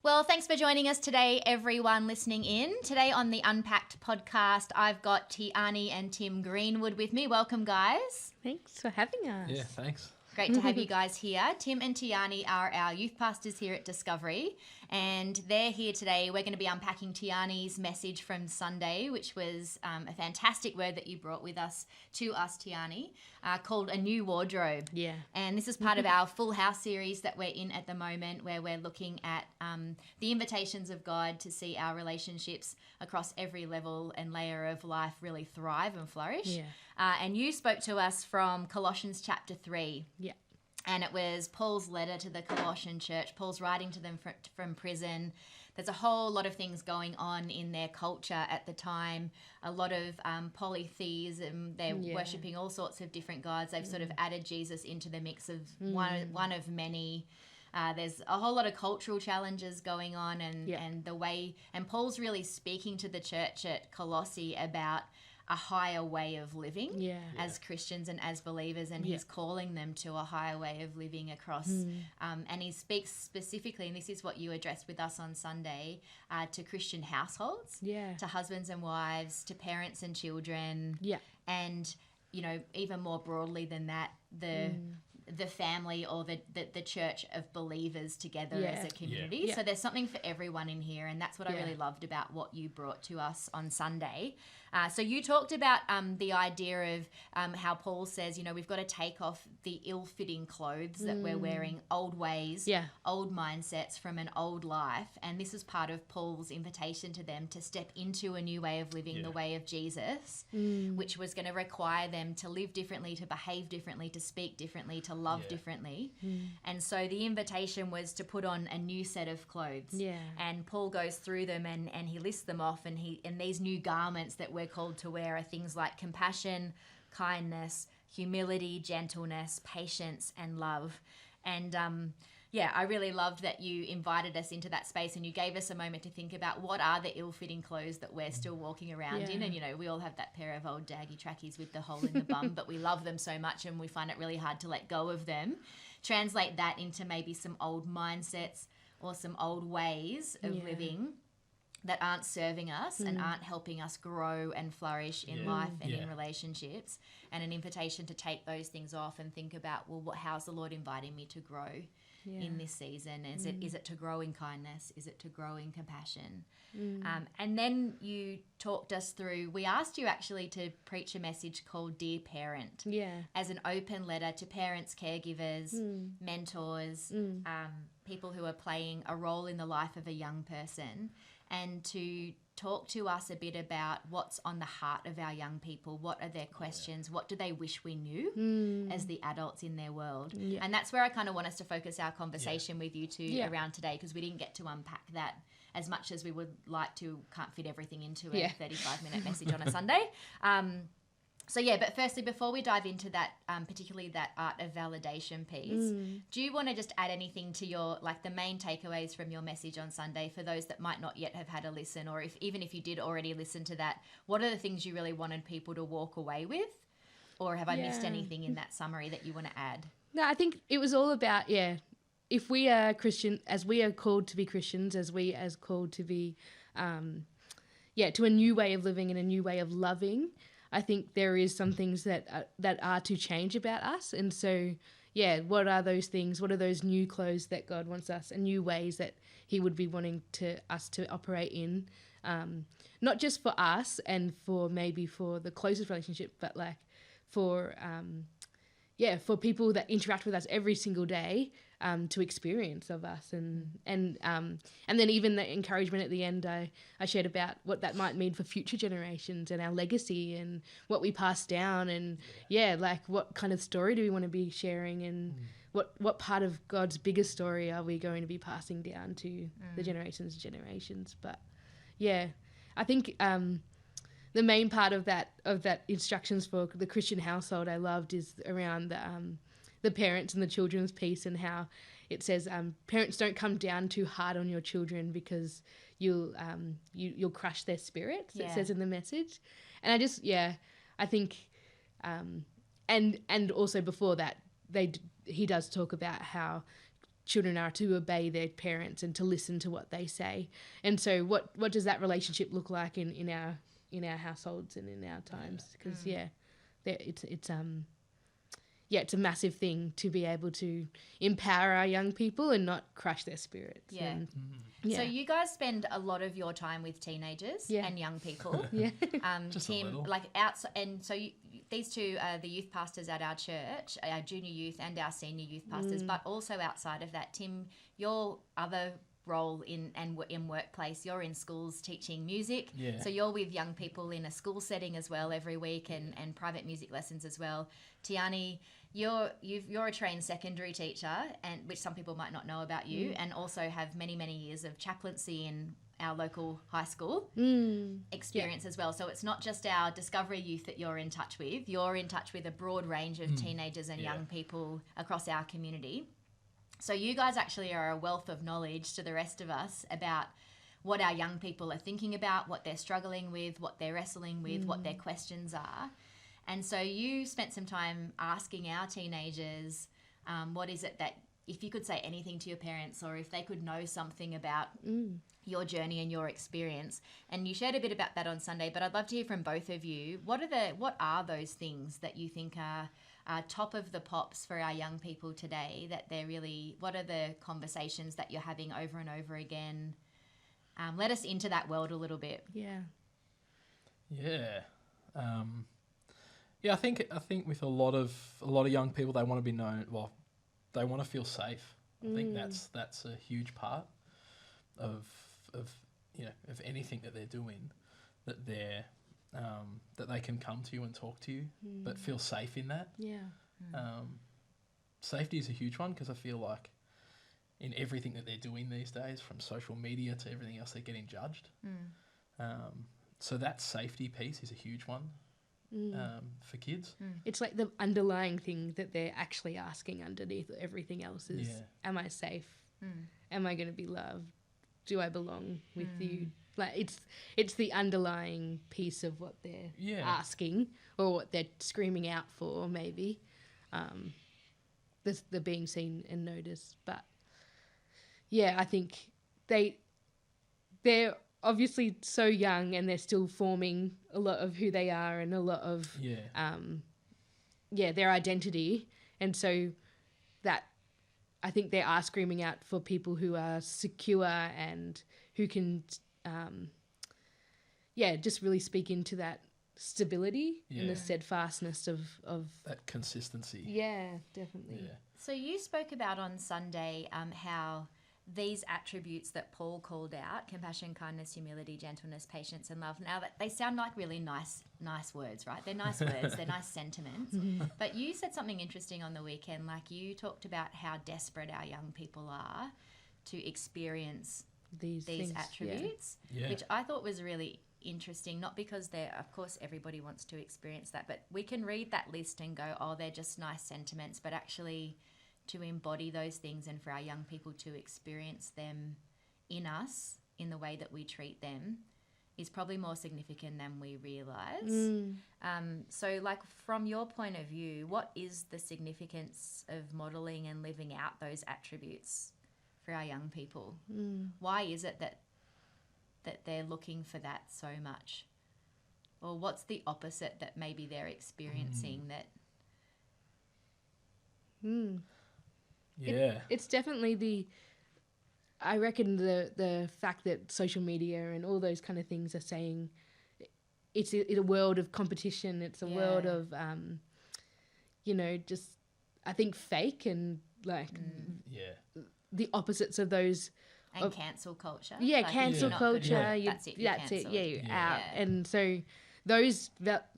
Well, thanks for joining us today, everyone listening in. Today on the Unpacked podcast, I've got Tiani and Tim Greenwood with me. Welcome, guys. Thanks for having us. Yeah, thanks. Great to have you guys here. Tim and Tiani are our youth pastors here at Discovery, and they're here today. We're going to be unpacking Tiani's message from Sunday, which was a fantastic word that you brought with us to us, Tiani, called A New Wardrobe. Yeah. And this is part of our Full House series that we're in at the moment, where we're looking at the invitations of God to see our relationships across every level and layer of life really thrive and flourish. Yeah. And you spoke to us from Colossians chapter 3. Yeah. And it was Paul's letter to the Colossian church. Paul's writing to them from prison. There's a whole lot of things going on in their culture at the time. A lot of polytheism. They're worshipping all sorts of different gods. They've sort of added Jesus into the mix of one of many. There's a whole lot of cultural challenges going on, and the way. And Paul's really speaking to the church at Colossae about a higher way of living as Christians and as believers, and he's calling them to a higher way of living across and he speaks specifically, and this is what you addressed with us on Sunday, to Christian households, to husbands and wives, to parents and children, and you know, even more broadly than that, the family or the church of believers together as a community. So there's something for everyone in here, and that's what I really loved about what you brought to us on Sunday. So you talked about the idea of how Paul says, you know, we've got to take off the ill-fitting clothes that we're wearing, old ways, old mindsets from an old life. And this is part of Paul's invitation to them to step into a new way of living, the way of Jesus, which was going to require them to live differently, to behave differently, to speak differently, to love differently. And so the invitation was to put on a new set of clothes. And Paul goes through them and he lists them off, and these new garments that we're called to wear are things like compassion, kindness, humility, gentleness, patience, and love. And I really loved that you invited us into that space, and you gave us a moment to think about what are the ill-fitting clothes that we're still walking around in. And, you know, we all have that pair of old daggy trackies with the hole in the bum, but we love them so much and we find it really hard to let go of them. Translate that into maybe some old mindsets or some old ways of living that aren't serving us and aren't helping us grow and flourish in life and in relationships, and an invitation to take those things off and think about, well, how's the Lord inviting me to grow in this season? Is it to grow in kindness? Is it to grow in compassion? And then you talked us through, we asked you actually to preach a message called Dear Parent, as an open letter to parents, caregivers, mentors, people who are playing a role in the life of a young person, and to talk to us a bit about what's on the heart of our young people. What are their questions? What do they wish we knew as the adults in their world? And that's where I kind of want us to focus our conversation with you two around today, because we didn't get to unpack that as much as we would like to. Can't fit everything into a 35-minute message on a Sunday. But firstly, before we dive into that, particularly that art of validation piece, do you want to just add anything to your, like, the main takeaways from your message on Sunday for those that might not yet have had a listen, or even if you did already listen to that, what are the things you really wanted people to walk away with? Or have I missed anything in that summary that you want to add? No, I think it was all about, if we are Christian, as we are called to be Christians, as we are called to be, to a new way of living and a new way of loving, I think there is some things that are to change about us. And so, what are those things? What are those new clothes that God wants us, and new ways that he would be wanting us to operate in, not just for us and for maybe for the closest relationship, but like for people that interact with us every single day, to experience of us, and then even the encouragement at the end I shared about what that might mean for future generations and our legacy and what we pass down, and like what kind of story do we want to be sharing, and what part of God's bigger story are we going to be passing down to the generations. But I think the main part of that instructions for the Christian household I loved is around the parents and the children's piece, and how it says parents, don't come down too hard on your children because you'll crush their spirits. It says in the message, and I just I think and also before that he does talk about how children are to obey their parents and to listen to what they say. And so what does that relationship look like in our households and in our times? Because it's a massive thing to be able to empower our young people and not crush their spirits. Yeah. And, So you guys spend a lot of your time with teenagers and young people. Yeah. Just Tim, a little. like outside, and so these two are the youth pastors at our church, our junior youth and our senior youth pastors. But also outside of that, Tim, your other role in workplace, you're in schools teaching music. Yeah. So you're with young people in a school setting as well every week, and private music lessons as well. Tiani, you're a trained secondary teacher, and which some people might not know about you, and also have many years of chaplaincy in our local high school experience as well. So it's not just our Discovery youth that you're in touch with. You're in touch with a broad range of teenagers and young people across our community. So you guys actually are a wealth of knowledge to the rest of us about what our young people are thinking about, what they're struggling with, what they're wrestling with, what their questions are. And so you spent some time asking our teenagers, what is it that, if you could say anything to your parents, or if they could know something about your journey and your experience. And you shared a bit about that on Sunday, but I'd love to hear from both of you. What are those things that you think are top of the pops for our young people today, that they're really, what are the conversations that you're having over and over again? Let us into that world a little bit. Yeah. I think with a lot of young people, they want to be known. Well, they want to feel safe. I think that's a huge part of anything that they're doing, that they can come to you and talk to you, but feel safe in that. Yeah. Safety is a huge one, because I feel like in everything that they're doing these days, from social media to everything else, they're getting judged. So that safety piece is a huge one for kids. It's like the underlying thing that they're actually asking underneath everything else is, am I safe? Am I going to be loved? Do I belong with you? Like it's the underlying piece of what they're asking, or what they're screaming out for, maybe. The being seen and noticed. But yeah, I think they're obviously so young, and they're still forming a lot of who they are and a lot of their identity. And so that, I think they are screaming out for people who are secure and who can just really speak into that stability and the steadfastness of that consistency. Yeah, definitely. Yeah. So you spoke about on Sunday how these attributes that Paul called out, compassion, kindness, humility, gentleness, patience, and love, now that they sound like really nice words, right? They're nice words, they're nice sentiments. But you said something interesting on the weekend, like you talked about how desperate our young people are to experience these things, attributes, which I thought was really interesting, not because of course everybody wants to experience that, but we can read that list and go, oh, they're just nice sentiments, but actually to embody those things and for our young people to experience them in us, in the way that we treat them, is probably more significant than we realise. So like, from your point of view, what is the significance of modelling and living out those attributes for our young people? Why is it that they're looking for that so much? Or what's the opposite that maybe they're experiencing that... It's definitely I reckon the fact that social media and all those kind of things are saying it's a world of competition. It's a world of, just, I think, fake and like the opposites of those. And cancel culture. Yeah, like, cancel culture. That's it. Yeah, you're out. And so those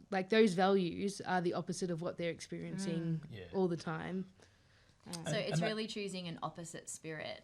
values are the opposite of what they're experiencing all the time. So it's really choosing an opposite spirit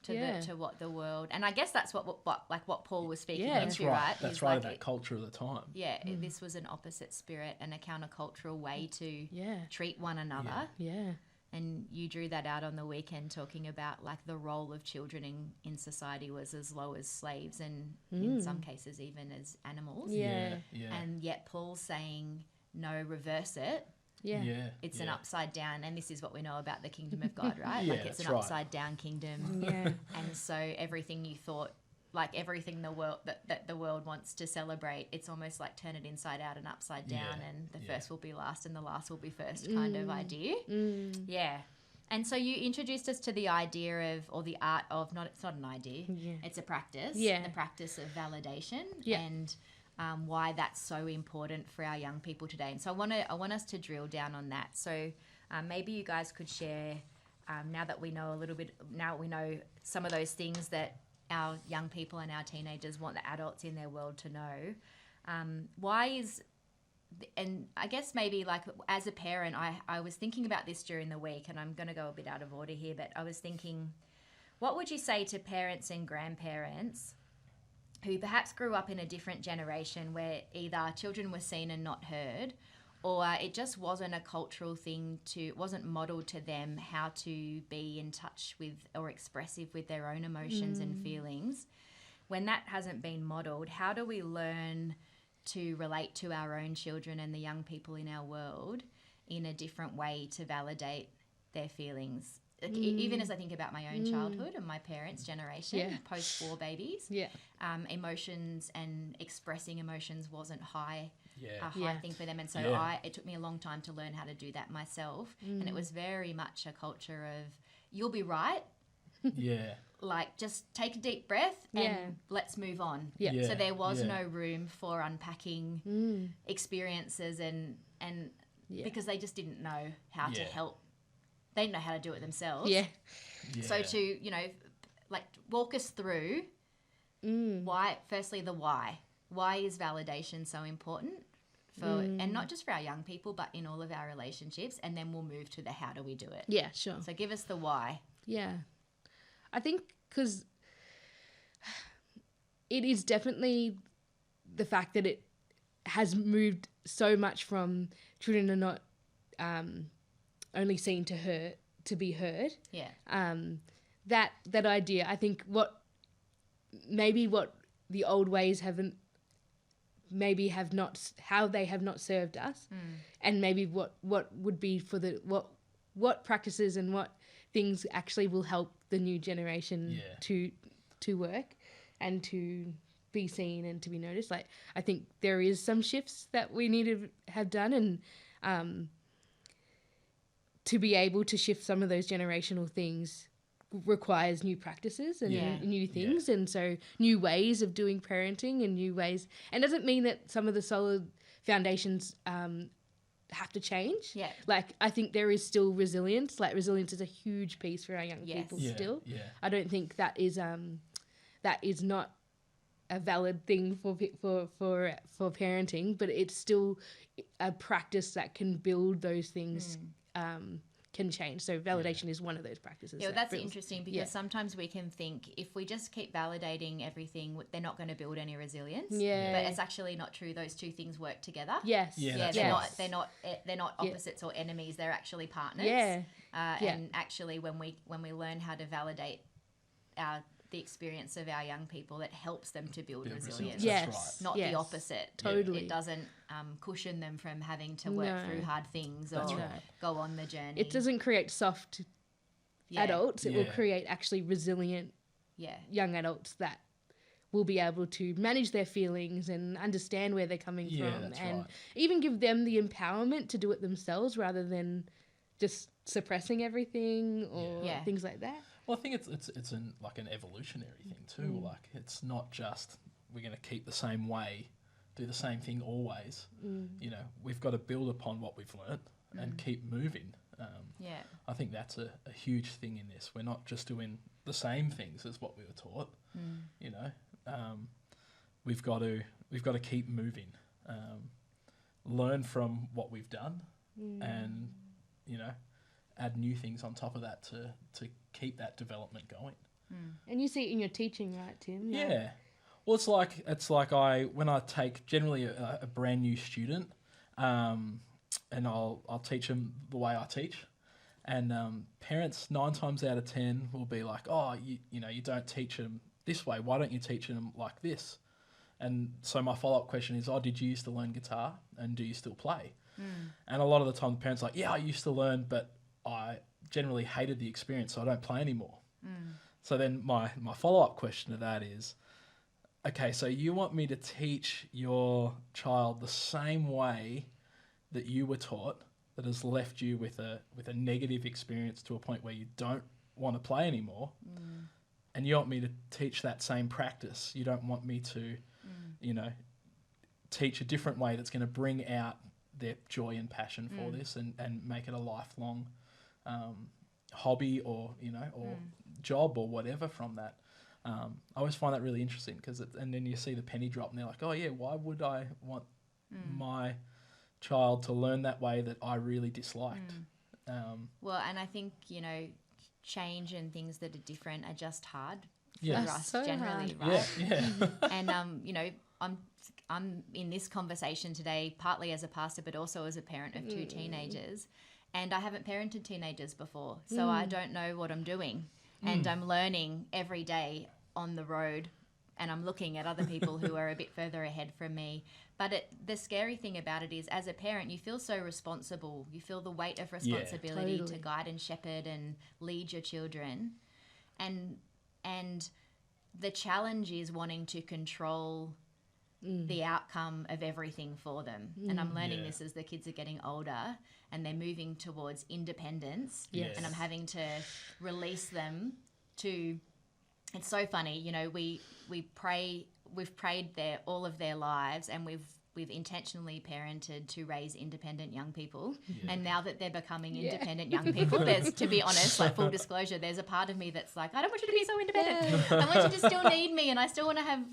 to what the world, and I guess that's what Paul was speaking into, right? That's right. That culture of the time. Yeah, this was an opposite spirit and a countercultural way to treat one another. Yeah. And you drew that out on the weekend, talking about like the role of children in society was as low as slaves, and in some cases even as animals. Yeah. And yet Paul's saying, no, reverse it. Yeah. It's an upside down, and this is what we know about the kingdom of God, right? Yeah, Like it's an that's right. upside down kingdom. Yeah. And so everything you thought, like everything the world that the world wants to celebrate, it's almost like turn it inside out and upside down, Yeah, and the yeah. first will be last and the last will be first kind of idea. Mm. Yeah. And so you introduced us to the idea of, or the art of, it's not an idea, Yeah. it's a practice, Yeah. the practice of validation, Yeah. and why that's so important for our young people today. And so I want us to drill down on that. So maybe you guys could share, now that we know some of those things that our young people and our teenagers want the adults in their world to know. Why is, and I guess maybe like as a parent, I was thinking about this during the week, and I'm going to go a bit out of order here, but I was thinking, what would you say to parents and grandparents who perhaps grew up in a different generation where either children were seen and not heard, or it just wasn't a cultural thing wasn't modeled to them how to be in touch with or expressive with their own emotions and feelings? When that hasn't been modeled, how do we learn to relate to our own children and the young people in our world in a different way to validate their feelings? Like, even as I think about my own childhood and my parents' generation, post-war babies, emotions and expressing emotions wasn't a high thing for them. And so it took me a long time to learn how to do that myself. And it was very much a culture of, you'll be right. Yeah. Like, just take a deep breath and let's move on. Yeah. Yeah. So there was Yeah. no room for unpacking experiences and because they just didn't know how to help. They didn't know how to do it themselves. Yeah. Yeah. So to, like walk us through why, firstly, the why. Why is validation so important for, and not just for our young people, but in all of our relationships? And then we'll move to the how do we do it. Yeah, sure. So give us the why. Yeah. I think because it is definitely the fact that it has moved so much from children are not only seen to be heard. Yeah. That idea, I think what the old ways how they have not served us, and maybe what would be for what practices and what things actually will help the new generation to work and to be seen and to be noticed. Like, I think there is some shifts that we need to have done, and to be able to shift some of those generational things requires new practices and new things, and so new ways of doing parenting and new ways. And doesn't mean that some of the solid foundations have to change. Yeah. Like, I think there is still resilience. Like, resilience is a huge piece for our young people still. Yeah. I don't think that is not a valid thing for parenting, but it's still a practice that can build those things. Can change. So validation is one of those practices. Yeah, that's interesting because sometimes we can think if we just keep validating everything, they're not going to build any resilience. Yeah. But it's actually not true. Those two things work together. Yes. Yeah, They're not opposites or enemies. They're actually partners. Yeah. And actually when we learn how to validate the experience of our young people, it helps them to build resilience. Yes. That's right. Not the opposite. Totally. It doesn't cushion them from having to work through hard things or go on the journey. It doesn't create soft adults. It will create actually resilient young adults that will be able to manage their feelings and understand where they're coming from, and even give them the empowerment to do it themselves rather than just suppressing everything or things like that. Well, I think it's like an evolutionary thing too. Like, it's not just we're going to keep the same way, do the same thing always. We've got to build upon what we've learnt and keep moving. I think that's a huge thing in this. We're not just doing the same things as what we were taught. We've got to keep moving, learn from what we've done, and add new things on top of that to keep that development going. And you see it in your teaching, right, Tim? Yeah. Well, it's like when I take generally a brand new student, and I'll teach them the way I teach, and parents 9 times out of 10 will be like, oh, you don't teach them this way. Why don't you teach them like this? And so my follow-up question is, did you used to learn guitar and do you still play? And a lot of the time the parents are like, yeah, I used to learn, but I generally hated the experience, so I don't play anymore. So then my follow-up question to that is, okay, so you want me to teach your child the same way that you were taught, that has left you with a negative experience to a point where you don't want to play anymore, and you want me to teach that same practice. You don't want me to, teach a different way that's going to bring out their joy and passion for this and make it a lifelong hobby or job or whatever from that. I always find that really interesting because and then you see the penny drop and they're like, oh yeah, why would I want my child to learn that way that I really disliked? Well, and I think, change and things that are different are just hard for Yeah. us So generally, hard. right? Yeah. And I'm in this conversation today partly as a pastor, but also as a parent of two teenagers, and I haven't parented teenagers before, so I don't know what I'm doing, and I'm learning every day on the road, and I'm looking at other people who are a bit further ahead from me. But the scary thing about it is, as a parent, you feel so responsible. You feel the weight of responsibility Totally. to guide and shepherd and lead your children, and the challenge is wanting to control the outcome of everything for them. And I'm learning this as the kids are getting older and they're moving towards independence. Yes. And I'm having to release them to. It's so funny, we've prayed all of their lives, and we've intentionally parented to raise independent young people. And now that they're becoming independent young people, there's, to be honest, like full disclosure, there's a part of me that's like, I don't want you to be so independent. I want you to still need me, and I still want to have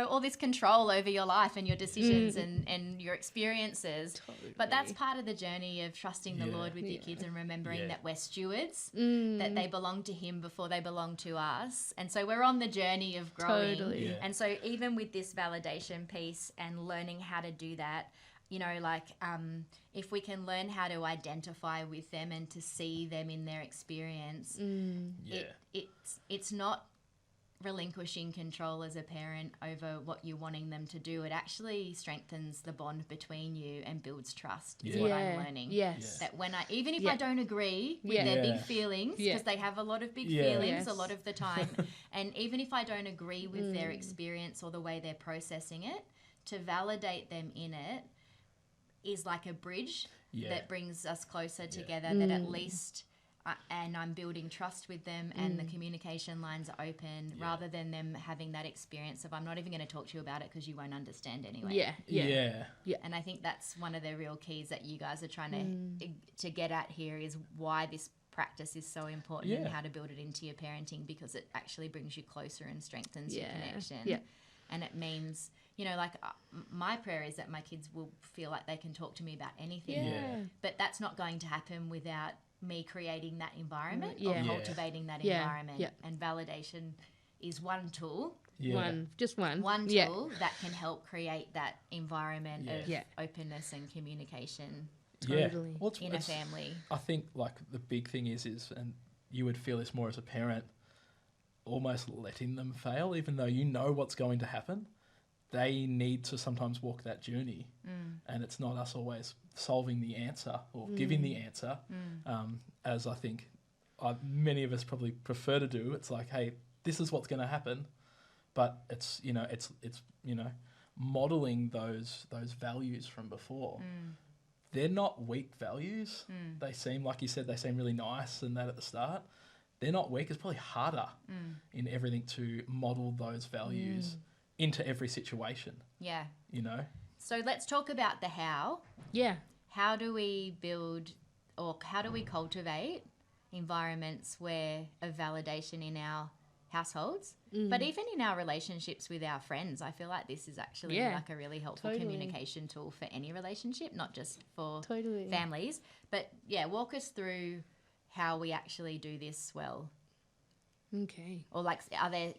all this control over your life and your decisions and your experiences. Totally. But that's part of the journey of trusting the Lord with your kids and remembering that we're stewards, that they belong to Him before they belong to us. And so we're on the journey of growing. Totally. Yeah. And so even with this validation piece and learning how to do that, if we can learn how to identify with them and to see them in their experience, it's not relinquishing control as a parent over what you're wanting them to do. It actually strengthens the bond between you and builds trust, is what I'm learning. Yes. That when even if I don't agree with their big feelings, because they have a lot of big feelings a lot of the time, and even if I don't agree with their experience or the way they're processing it, to validate them in it is like a bridge that brings us closer together, that at least and I'm building trust with them and the communication lines are open, rather than them having that experience of, I'm not even going to talk to you about it because you won't understand anyway. Yeah. And I think that's one of the real keys that you guys are trying to get at here, is why this practice is so important and how to build it into your parenting, because it actually brings you closer and strengthens your connection. And it means, my prayer is that my kids will feel like they can talk to me about anything. But that's not going to happen without me creating that environment or cultivating that environment. And validation is one tool. One Tool that can help create that environment of openness and communication Totally. Well, in a family. I think the big thing is, and you would feel this more as a parent, almost letting them fail, even though you know what's going to happen. They need to sometimes walk that journey, and it's not us always solving the answer or giving the answer, as I think many of us probably prefer to do. It's like, hey, this is what's going to happen, but it's modeling those values from before. They're not weak values. They seem, like you said, they seem really nice and that at the start. They're not weak. It's probably harder in everything to model those values into every situation. Yeah. So let's talk about the how. Yeah. How do we build, or how do we cultivate environments of validation in our households, but even in our relationships with our friends? I feel like this is actually like a really helpful communication tool for any relationship, not just for families. But walk us through how we actually do this well. Okay. Or are there,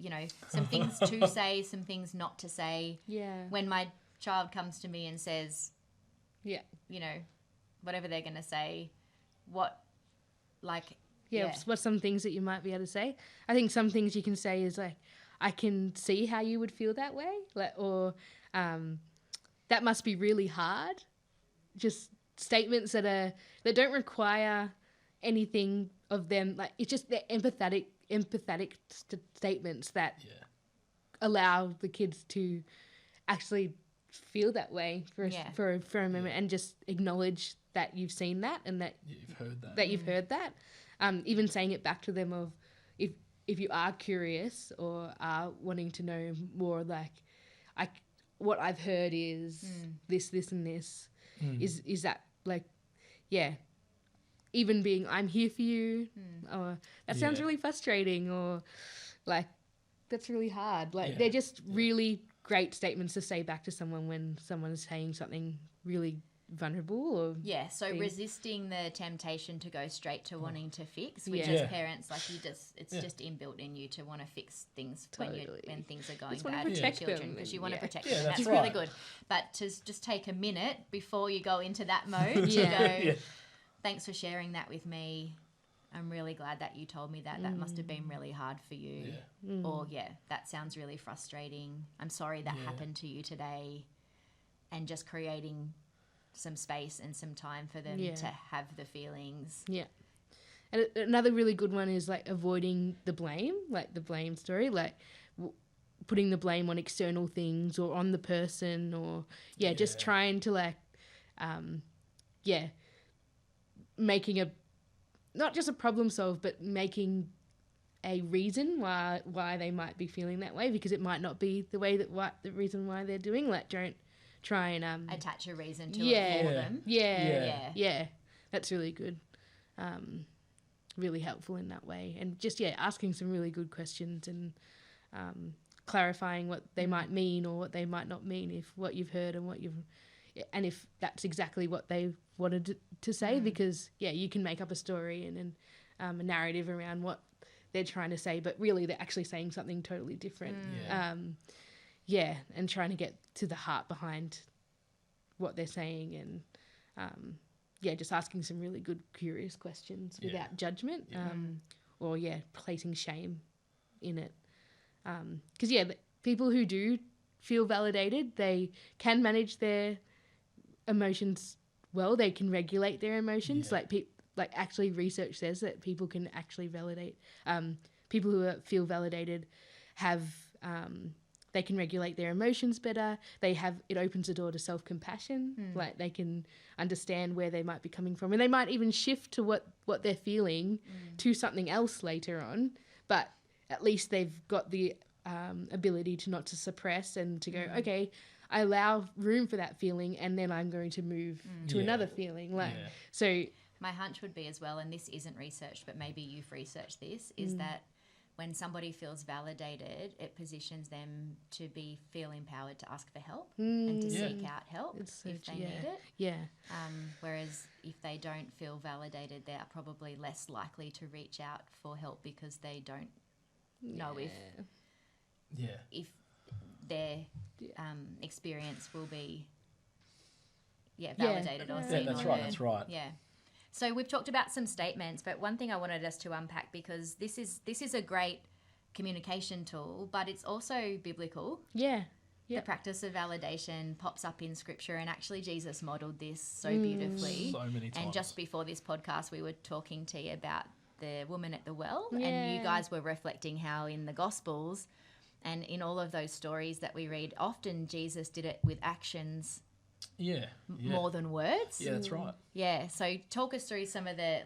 some things to say, some things not to say? Yeah. When my child comes to me and says, whatever they're going to say, what's some things that you might be able to say? I think some things you can say is like, I can see how you would feel that way, or that must be really hard. Just statements that don't require anything of them. Like, it's just they're empathetic statements that allow the kids to actually feel that way for a moment, and just acknowledge that you've seen that and that you've heard that. Even saying it back to them of, if you are curious or are wanting to know more, like, what I've heard is this, and this. Is that, like, even being, I'm here for you, or that sounds really frustrating, or like, that's really hard. Like, they're just really great statements to say back to someone when someone is saying something really vulnerable. Or resisting the temptation to go straight to wanting to fix, which as parents, like, it's just inbuilt in you to want to fix things when things are going bad for your children, because you want to protect them. That's really good. But to just take a minute before you go into that mode to go, thanks for sharing that with me. I'm really glad that you told me that. That must have been really hard for you. Or, that sounds really frustrating. I'm sorry that happened to you today. And just creating some space and some time for them to have the feelings. Yeah. And another really good one is, like, avoiding the blame, like the blame story, like putting the blame on external things or on the person, or just trying to, like, making not just a problem solve, but making a reason why they might be feeling that way, because it might not be the reason why they're doing. Like, don't try and attach a reason to it for them. Yeah. That's really good. Really helpful in that way. And just asking some really good questions and clarifying what they might mean or what they might not mean, if what you've heard and if that's exactly what they wanted to say, because you can make up a story and a narrative around what they're trying to say, but really they're actually saying something totally different. And trying to get to the heart behind what they're saying, and just asking some really good, curious questions without judgment, or placing shame in it. Because people who do feel validated, they can manage their emotions well. They can regulate their emotions. Like actually, research says that people can actually validate. People who feel validated have they can regulate their emotions better. It opens the door to self-compassion. Like, they can understand where they might be coming from, and they might even shift to what they're feeling to something else later on. But at least they've got the ability to not to suppress and to go, okay, I allow room for that feeling, and then I'm going to move to another feeling. So my hunch would be as well, and this isn't researched, but maybe you've researched this, is that when somebody feels validated, it positions them to feel empowered to ask for help and to seek out help if they need it. Yeah. Whereas if they don't feel validated, they are probably less likely to reach out for help, because they don't know if their experience will be validated or seen. That's right. Yeah. So we've talked about some statements, but one thing I wanted us to unpack, because this is a great communication tool, but it's also biblical. Yeah. The practice of validation pops up in Scripture, and actually Jesus modelled this so beautifully. So many times. And just before this podcast, we were talking to you about the woman at the well, and you guys were reflecting how in the Gospels and in all of those stories that we read, often Jesus did it with actions. More than words. Yeah, that's right. Yeah, so talk us through some of the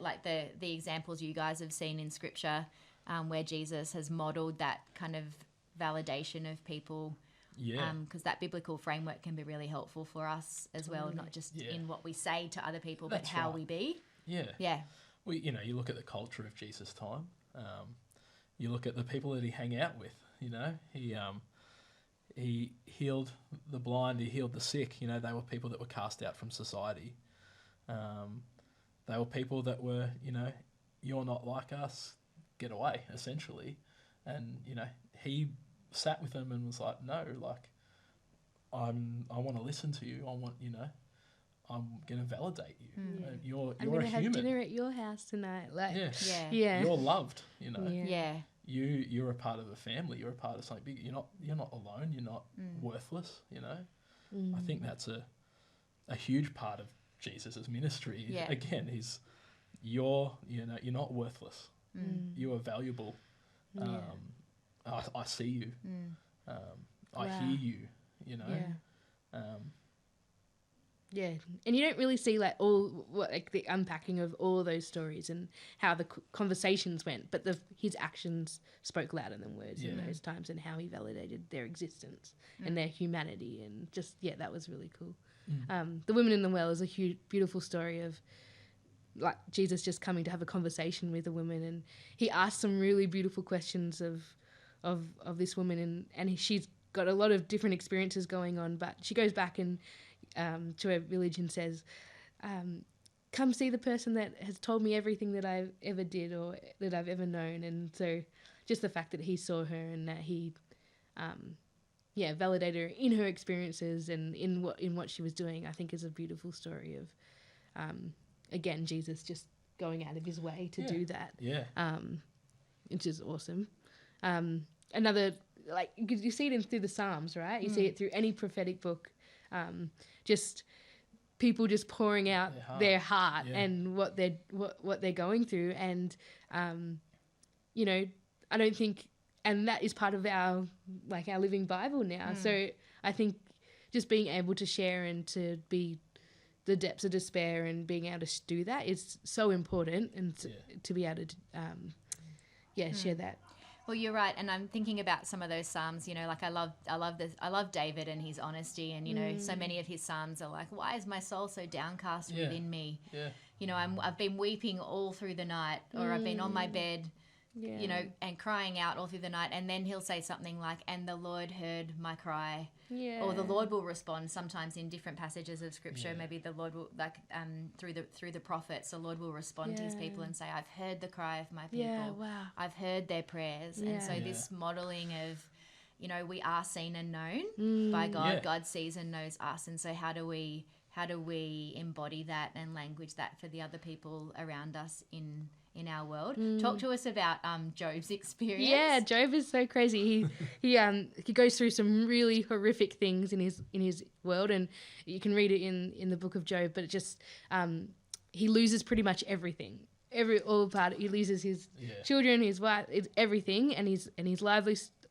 examples you guys have seen in Scripture where Jesus has modelled that kind of validation of people. Yeah. Because that biblical framework can be really helpful for us as well, not just in what we say to other people, but how we be. Yeah. Yeah. Well, you look at the culture of Jesus' time. You look at the people that he hung out with. He healed the blind, he healed the sick. They were people that were cast out from society. They were people that were, you're not like us, get away, essentially. And, he sat with them and was like, no, like, I want to listen to you. I want, I'm going to validate you. And you're a human. I'm going to have dinner at your house tonight. Like, yeah. You're loved, Yeah. You're a part of a family. You're a part of something big. You're not alone. You're not worthless. I think that's a huge part of Jesus' ministry. Yeah. Again, you're not worthless. You are valuable. Yeah. I see you. I Wow. hear you. You know. Yeah. Yeah, and you don't really see like the unpacking of all of those stories and how the conversations went, but his actions spoke louder than words in those times, and how he validated their existence and their humanity, and just that was really cool. The woman in the well is a huge, beautiful story of like Jesus just coming to have a conversation with a woman, and he asked some really beautiful questions of this woman, and she's got a lot of different experiences going on, but she goes back and to her village and says, come see the person that has told me everything that I ever did or that I've ever known. And so just the fact that he saw her and that he validated her in her experiences and in what she was doing, I think is a beautiful story of again, Jesus just going out of his way to do that. Which is awesome. Another, like, you see it through the Psalms, right? You see it through any prophetic book. Just people just pouring out their heart and what they're going through, and I don't think, and that is part of our living Bible now. So I think just being able to share and to be the depths of despair and being able to do that is so important, and to be able to share that. Well, you're right, and I'm thinking about some of those psalms. Like I love David and his honesty, and so many of his psalms are like, "Why is my soul so downcast within me?" Yeah. I've been weeping all through the night, or I've been on my bed, and crying out all through the night. And then he'll say something like, "And the Lord heard my cry." Yeah. Or the Lord will respond sometimes in different passages of Scripture. Yeah. Maybe the Lord will, through the prophets, the Lord will respond to his people and say, "I've heard the cry of my people. Yeah, wow. I've heard their prayers." Yeah. And so this modeling of, we are seen and known by God. Yeah. God sees and knows us. And so how do we embody that and language that for the other people around us in our world? Talk to us about Job's experience. Yeah, Job is so crazy. He goes through some really horrific things in his world, and you can read it in the book of Job. But it just he loses pretty much everything. He loses his children, his wife, everything, and his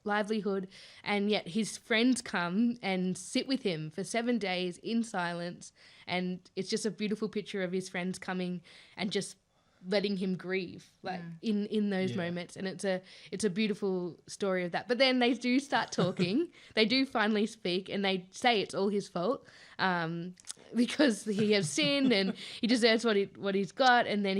livelihood, and yet his friends come and sit with him for 7 days in silence, and it's just a beautiful picture of his friends coming and just letting him grieve in those moments, and it's a beautiful story of that. But then they do start talking. They do finally speak, and they say it's all his fault because he has sinned and he deserves what he's got. And then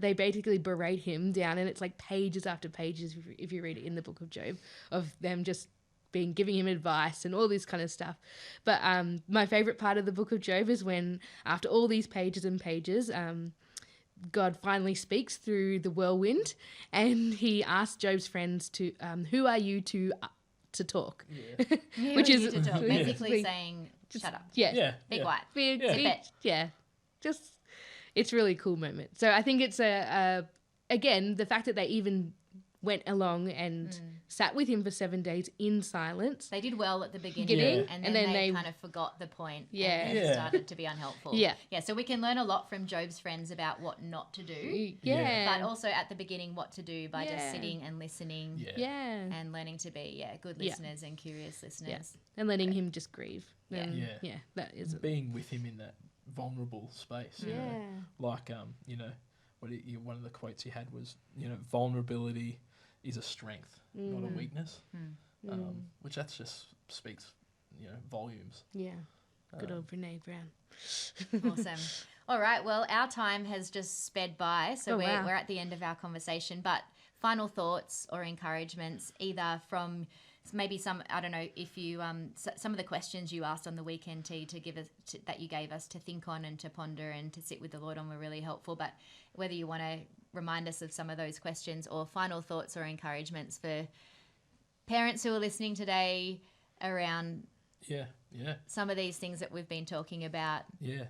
they basically berate him down, and it's like pages after pages if you read it in the book of Job, of them just giving him advice and all this kind of stuff. But my favorite part of the book of Job is when, after all these pages and pages, God finally speaks through the whirlwind, and he asks Job's friends to, "Who are you to talk?" Yeah. Which is to talk, basically saying, "Shut up." Yeah. Be quiet. Just it's a really cool moment. So I think it's again, the fact that they even went along and sat with him for 7 days in silence. They did well at the beginning, and then they kind of forgot the point and started to be unhelpful. Yeah. So we can learn a lot from Job's friends about what not to do. Yeah. But also at the beginning what to do by just sitting and listening. Yeah. And learning to be good listeners and curious listeners. Yeah. And letting him just grieve. That is being with him in that vulnerable space. You know? Like one of the quotes he had was, vulnerability is a strength, not a weakness. Which that just speaks, volumes. Yeah. Good old Brene Brown. Awesome. All right. Well, our time has just sped by, so we're at the end of our conversation. But final thoughts or encouragements, either from maybe some, I don't know, if you some of the questions you asked on the weekend, T, to give us that you gave us to think on and to ponder and to sit with the Lord on were really helpful. But whether you want to remind us of some of those questions or final thoughts or encouragements for parents who are listening today around some of these things that we've been talking about. Yeah.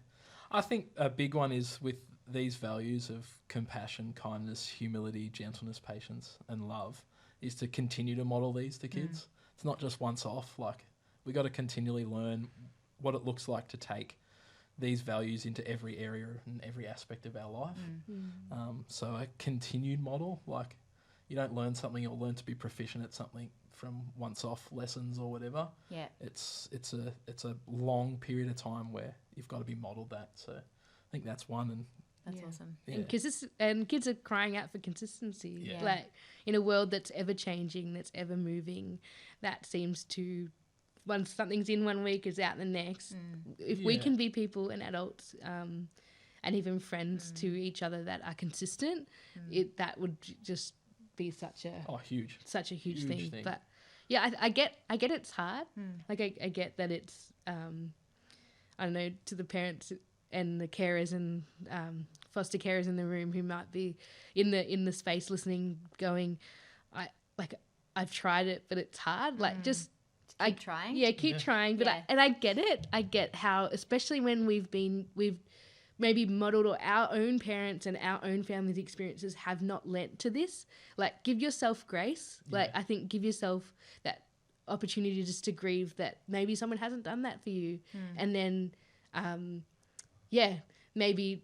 I think a big one is with these values of compassion, kindness, humility, gentleness, patience, and love, is to continue to model these to kids. It's not just once off. Like, we got to continually learn what it looks like to take these values into every area and every aspect of our life. So a continued model, like you don't learn something or learn to be proficient at something from once-off lessons or whatever. Yeah. It's a long period of time where you've got to be modelled that. So I think that's one. And That's awesome. yeah. And kids are crying out for consistency. Yeah. Like in a world that's ever changing, that's ever moving, that seems to, once something's in one week, it's out the next. If we can be people and adults and even friends to each other that are consistent, that would just be such a huge thing. But yeah, I get it's hard. Like I get that it's I don't know, to the parents and the carers and foster carers in the room who might be in the space listening, going, I've tried it, but it's hard. Like just keep trying. Yeah, keep trying. But Yeah. I get it. I get how, especially when we've maybe modelled, or our own parents and our own family's experiences have not lent to this. Like, give yourself grace. Like, I think give yourself that opportunity just to grieve that maybe someone hasn't done that for you. And then, maybe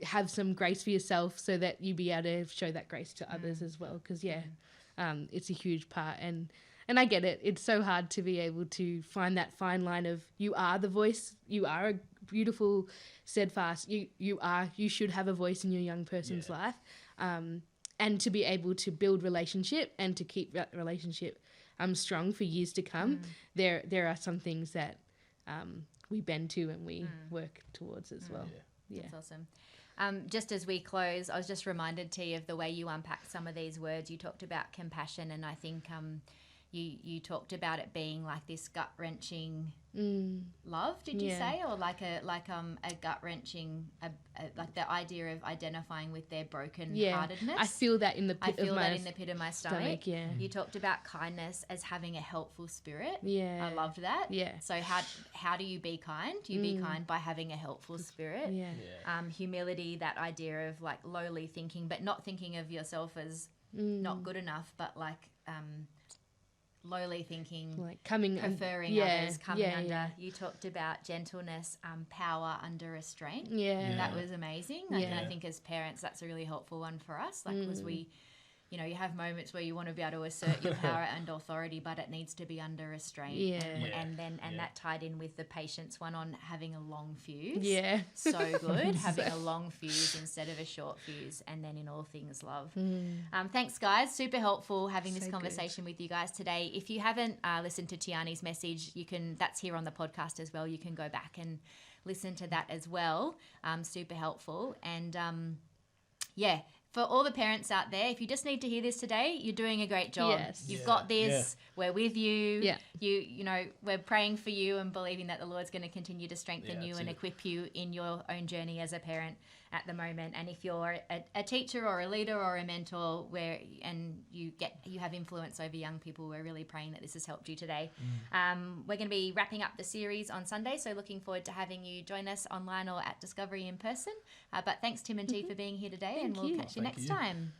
have some grace for yourself so that you be able to show that grace to others as well. Because, it's a huge part. And I get it. It's so hard to be able to find that fine line of, you are the voice, you are a beautiful, steadfast, you should have a voice in your young person's life. And to be able to build relationship and to keep that relationship strong for years to come, there are some things that we bend to and we work towards as well. Yeah. That's awesome. Just as we close, I was just reminded, T, of the way you unpacked some of these words. You talked about compassion, and I think you talked about it being like this gut-wrenching love, did you say? Or like a gut-wrenching, like the idea of identifying with their broken-heartedness. I feel that in the pit of my stomach. Yeah. You talked about kindness as having a helpful spirit. Yeah. I loved that. Yeah. So how do you be kind? You be kind by having a helpful spirit. Yeah. Humility, that idea of like lowly thinking, but not thinking of yourself as not good enough, but like lowly thinking, like preferring others, coming under. You talked about gentleness, power under restraint. That was amazing. And I think as parents, that's a really helpful one for us. Like, because we, you have moments where you want to be able to assert your power and authority, but it needs to be under restraint. And that tied in with the patience one on having a long fuse. So good. Having a long fuse instead of a short fuse, and then in all things love. Thanks, guys. Super helpful having this conversation with you guys today. If you haven't listened to Tiani's message, that's here on the podcast as well. You can go back and listen to that as well. Super helpful. And for all the parents out there, if you just need to hear this today, you're doing a great job. You've got this. We're with you. We're praying for you and believing that the Lord's going to continue to strengthen you and equip you in your own journey as a parent at the moment. And if you're a teacher or a leader or a mentor you have influence over young people, we're really praying that this has helped you today. We're going to be wrapping up the series on Sunday, so looking forward to having you join us online or at Discovery in person. But thanks, Tim and T, for being here today, and we'll catch you next time.